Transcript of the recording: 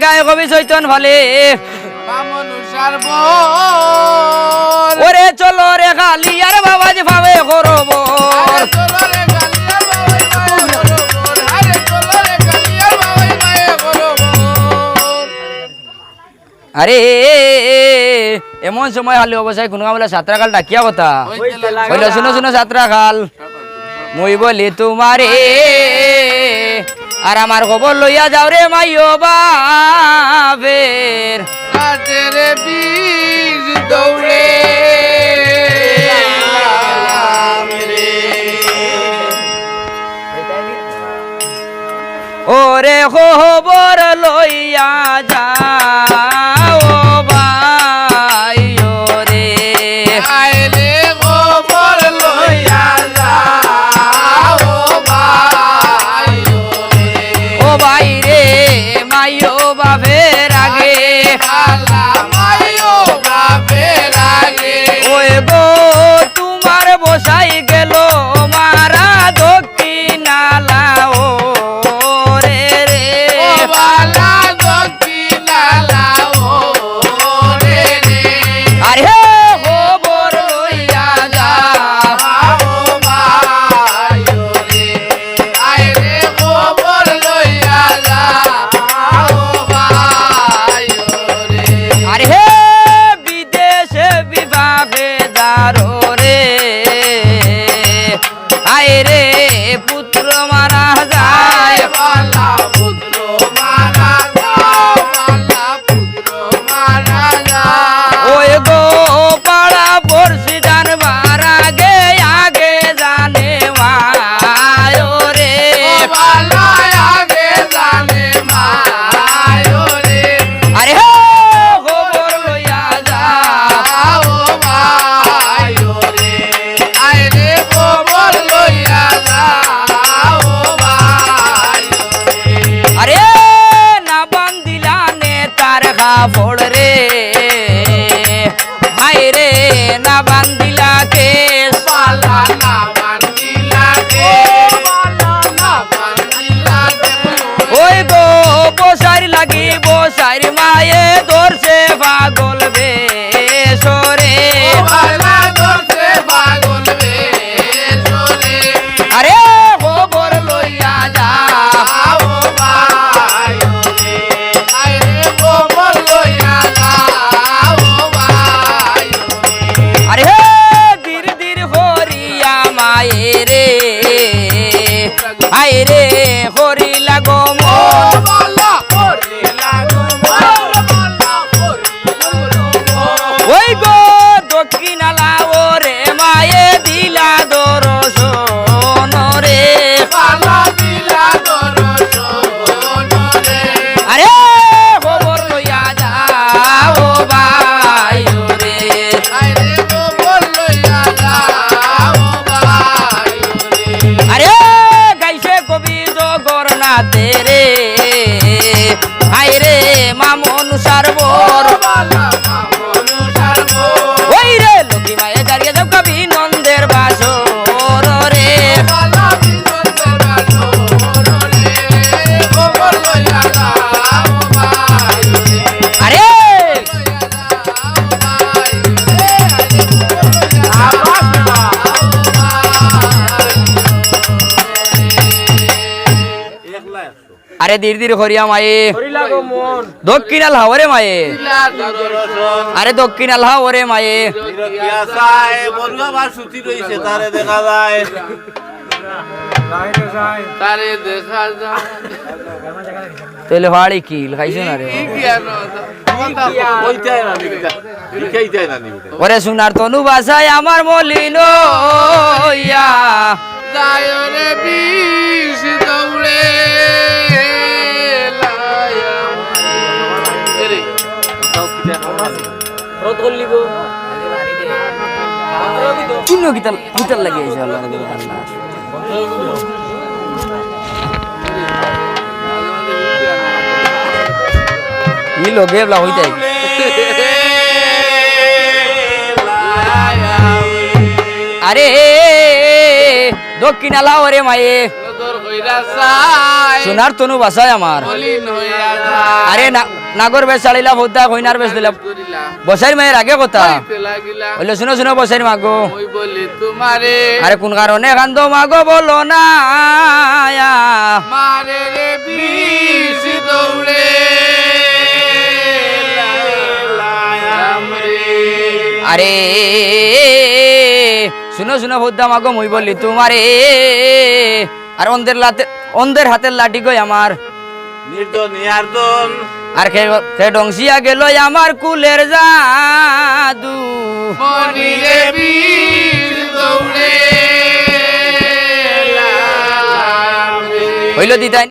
গায়ে কবি চৈতন ভালে বামনুষার ওরে চলো রে খালি আর বাবাজি ভাবে করব আরে এমন সময় হালি অবস্থায় কোনো বলে সাতরা কাল ডাকিয়া কথা বলে শুনো শুনো সাতরা কাল মুই বলি তোমারে আর আমার খবর লইয়া যাও রে মাইও বাবের কাটেরে বীজ দৌড়ে ওরে খবর লইয়া যাও ভাই ওরে আইলে খবর লইয়া যাও ভাই ও ভাই রে মাইও বাবের আগে আলা মাইও বাপে লাগে ওই গো তোমার বসাই গেল মারা দক্ষিণালা ও রে রে ও বালা দক্ষিণালা ও রে রে আরে খবর লইয়া যাও ও ভাই রে আইলে খবর লইয়া যাও ভাই রে আরে বিদেশে বিভাগে দারো রে আয় রে পুত্র মারা যায় বালা পুত্র মারা যাও বালা পুত্র মারা যাও ওই গো পাড়া পড়ছি জানবার আগে আগে জানে মায় রে ও বালা আগে জানে মায়ো রে আরে খবর লইয়া যাও ও মায়ো রে আইরে খবর লইয়া যাও মায়ো রে আরে না বান্দিলা নে তার খাবড় রে ভাই রে না বান্দিলা কে বালা না বান্দিলা কে বালা না বান্দিলা কে ওই গো বসারি লাগি বসারি মায়ে ধরছে পাগল বেশরে বালা দোষে পাগল বে সোরে আরে খবর লইয়া যাও ও মায়ো রে আইরে খবর লইয়া যাও মায়ো রে আরে ধীর ধীর হরিয়া মায়ে রে আই রে হরি লাগো মন বালা ওরে লাগো বালা ওরে লাগো ওই গো দক্ষিণালা ওরে মায়ে দিলা দর্শন রে বালা দিলা দর্শন রে আরে খবর লইয়া যাও ভাই রে আইরে খবর লইয়া যাও মায়ো রে আরে গাইছে কবি জগন্নাথে রে আই রে মামন সারবর বালা মামনুষার ওই রে লক্ষ্মী মায়ে দাঁড়িয়ে যাও কবি নন্দের বাসর রে বালা বিনন্দের বাসর রে খবর লইয়া যাও মায়ো রে আরে আরে ধীর ধীর হরিয়া মায়ে দক্ষিণাল হাওরে মায়ে আরে দক্ষিণাল হাওরে মায়ে দেখা যায় তারে দেখা যায় তাহলে ভাড়ি কিল খাইছে না রে ওরে সোনার তনু বাসায় আমার মলিন ইয়া যায় রে বিষ দৌড়ে লায়া রে চিহ্ন গীতাল গীতাল লাগিয়েছে আল্লাহ ই লোকে বলা হইতাই আরে দক্ষিণালা ওরে মায়ে কইরা চাই সোনার তনু বাসায় আমার মলিন হইয়া যায় আরে নাগর বেশ চালিলা ভোতা কইনার বেশ দিলা করিলা বসাইর মায়ের আগে কথা হইতে লাগিলা বললো শুনো শুনো বসাইর মাগো মই বলি তোমারে আরে কোন কারণে কান্দ মাগো বলো না মারে রে বিষ দৌড়ে আমরে আরে শুনো শুনো ভোতা মাগো মুই বলি তোমারে আর অন্ধের হাতের লাঠি গই আমার নির্দন ইয়ার্দন আর খে ডংসিয়া গেল আমার কুলের জাদু মনি রে বিষ দৌড়ে হইল দিদাই